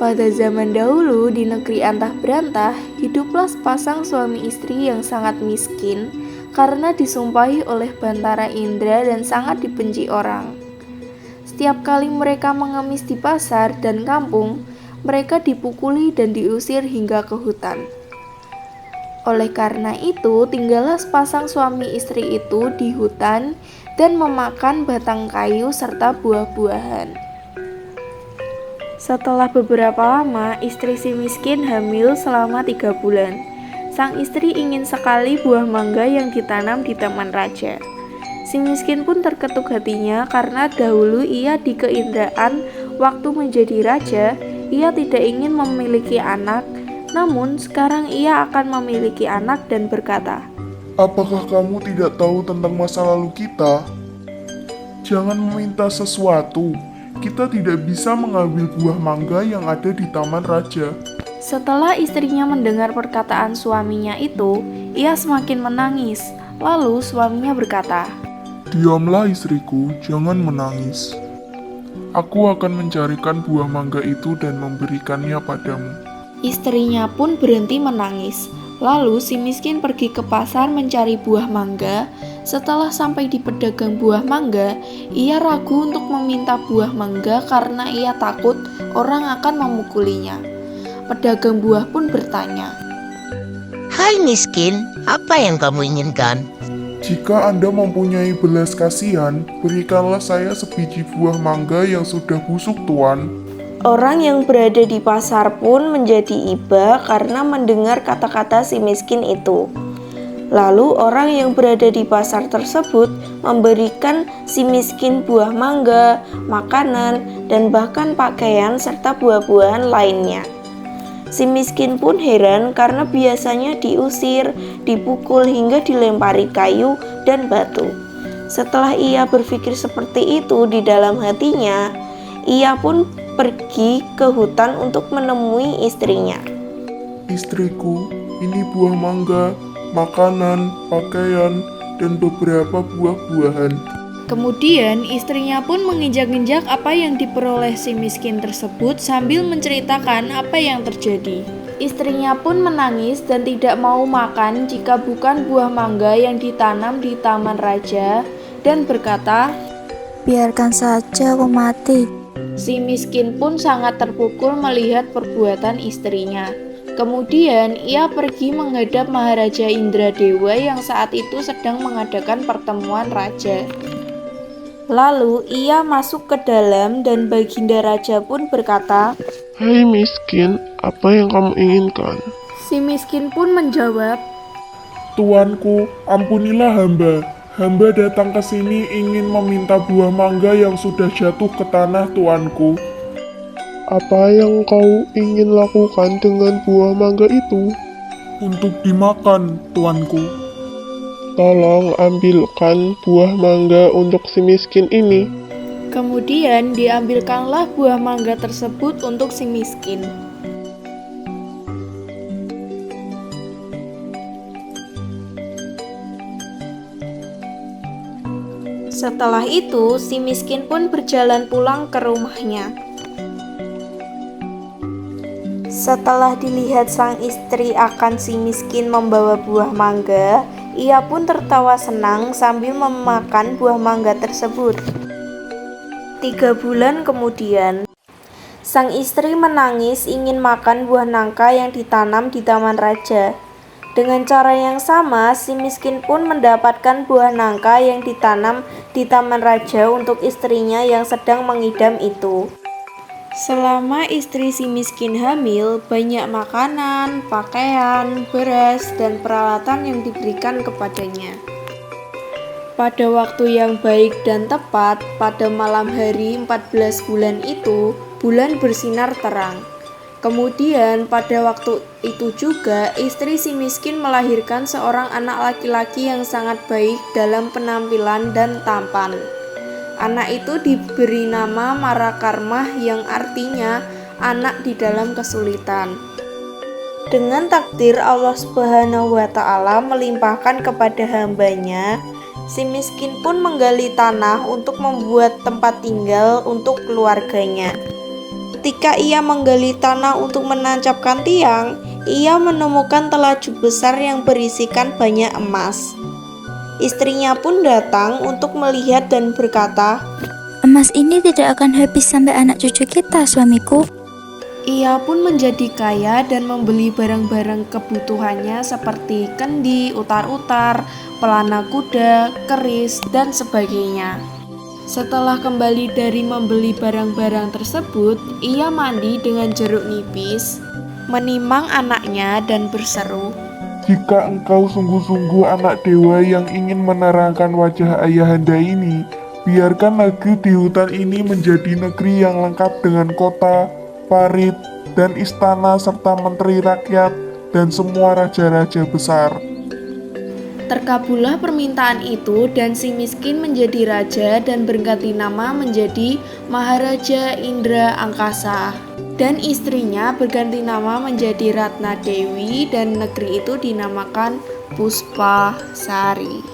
Pada zaman dahulu di negeri antah berantah, hiduplah sepasang suami istri yang sangat miskin karena disumpahi oleh Bantara Indra dan sangat dibenci orang. Setiap kali mereka mengemis di pasar dan kampung, mereka dipukuli dan diusir hingga ke hutan. Oleh karena itu, tinggallah sepasang suami istri itu di hutan dan memakan batang kayu serta buah-buahan. Setelah beberapa lama, istri si miskin hamil selama 3 bulan. Sang istri ingin sekali buah mangga yang ditanam di taman raja. Si miskin pun terketuk hatinya karena dahulu ia di keindraan waktu menjadi raja, ia tidak ingin memiliki anak, namun sekarang ia akan memiliki anak dan berkata, Apakah kamu tidak tahu tentang masa lalu kita? Jangan meminta sesuatu. Kita tidak bisa mengambil buah mangga yang ada di taman raja. Setelah istrinya mendengar perkataan suaminya itu, ia semakin menangis. Lalu suaminya berkata, Diamlah istriku, jangan menangis. Aku akan mencarikan buah mangga itu dan memberikannya padamu. Istrinya pun berhenti menangis. Lalu si miskin pergi ke pasar mencari buah mangga. Setelah sampai di pedagang buah mangga, ia ragu untuk meminta buah mangga karena ia takut orang akan memukulinya. Pedagang buah pun bertanya, Hai miskin, apa yang kamu inginkan? Jika Anda mempunyai belas kasihan, berikanlah saya sebiji buah mangga yang sudah busuk, Tuan. Orang yang berada di pasar pun menjadi iba karena mendengar kata-kata si miskin itu. Lalu orang yang berada di pasar tersebut memberikan si miskin buah mangga, makanan, dan bahkan pakaian serta buah-buahan lainnya. Si miskin pun heran karena biasanya diusir, dipukul hingga dilempari kayu dan batu. Setelah ia berpikir seperti itu di dalam hatinya, ia pun pergi ke hutan untuk menemui istrinya. Istriku, ini buah mangga, makanan, pakaian, dan beberapa buah-buahan. Kemudian istrinya pun menginjak-injak apa yang diperoleh si miskin tersebut sambil menceritakan apa yang terjadi. Istrinya pun menangis dan tidak mau makan jika bukan buah mangga yang ditanam di taman raja dan berkata, Biarkan saja aku mati. Si miskin pun sangat terpukul melihat perbuatan istrinya. Kemudian ia pergi menghadap Maharaja Indradewa yang saat itu sedang mengadakan pertemuan raja. Lalu ia masuk ke dalam dan Baginda Raja pun berkata, Hai miskin, apa yang kamu inginkan? Si miskin pun menjawab, Tuanku, ampunilah hamba. Hamba datang ke sini ingin meminta buah mangga yang sudah jatuh ke tanah, tuanku. Apa yang kau ingin lakukan dengan buah mangga itu? Untuk dimakan, tuanku. Tolong ambilkan buah mangga untuk si miskin ini. Kemudian diambilkanlah buah mangga tersebut untuk si miskin. Setelah itu, si miskin pun berjalan pulang ke rumahnya. Setelah dilihat sang istri akan si miskin membawa buah mangga, ia pun tertawa senang sambil memakan buah mangga tersebut. 3 bulan kemudian, sang istri menangis ingin makan buah nangka yang ditanam di taman raja. Dengan cara yang sama, si miskin pun mendapatkan buah nangka yang ditanam di taman raja untuk istrinya yang sedang mengidam itu. Selama istri si miskin hamil, banyak makanan, pakaian, beras, dan peralatan yang diberikan kepadanya. Pada waktu yang baik dan tepat, pada malam hari 14 bulan itu, bulan bersinar terang. Kemudian pada waktu itu juga istri si miskin melahirkan seorang anak laki-laki yang sangat baik dalam penampilan dan tampan. Anak itu diberi nama Marakarmah yang artinya anak di dalam kesulitan. Dengan takdir Allah Subhanahu wa Ta'ala melimpahkan kepada hambanya, si miskin pun menggali tanah untuk membuat tempat tinggal untuk keluarganya. Ketika ia menggali tanah untuk menancapkan tiang, ia menemukan telaju besar yang berisikan banyak emas. Istrinya pun datang untuk melihat dan berkata, Emas ini tidak akan habis sampai anak cucu kita, suamiku. ia pun menjadi kaya dan membeli barang-barang kebutuhannya seperti kendi, utar-utar, pelana kuda, keris, dan sebagainya. Setelah kembali dari membeli barang-barang tersebut, ia mandi dengan jeruk nipis, menimang anaknya dan berseru, Jika engkau sungguh-sungguh anak dewa yang ingin menerangkan wajah ayahanda ini, biarkan negeri di hutan ini menjadi negeri yang lengkap dengan kota, parit, dan istana serta menteri rakyat dan semua raja-raja besar. Terkabullah permintaan itu dan si miskin menjadi raja dan berganti nama menjadi Maharaja Indra Angkasa. Dan istrinya berganti nama menjadi Ratna Dewi dan negeri itu dinamakan Puspasari.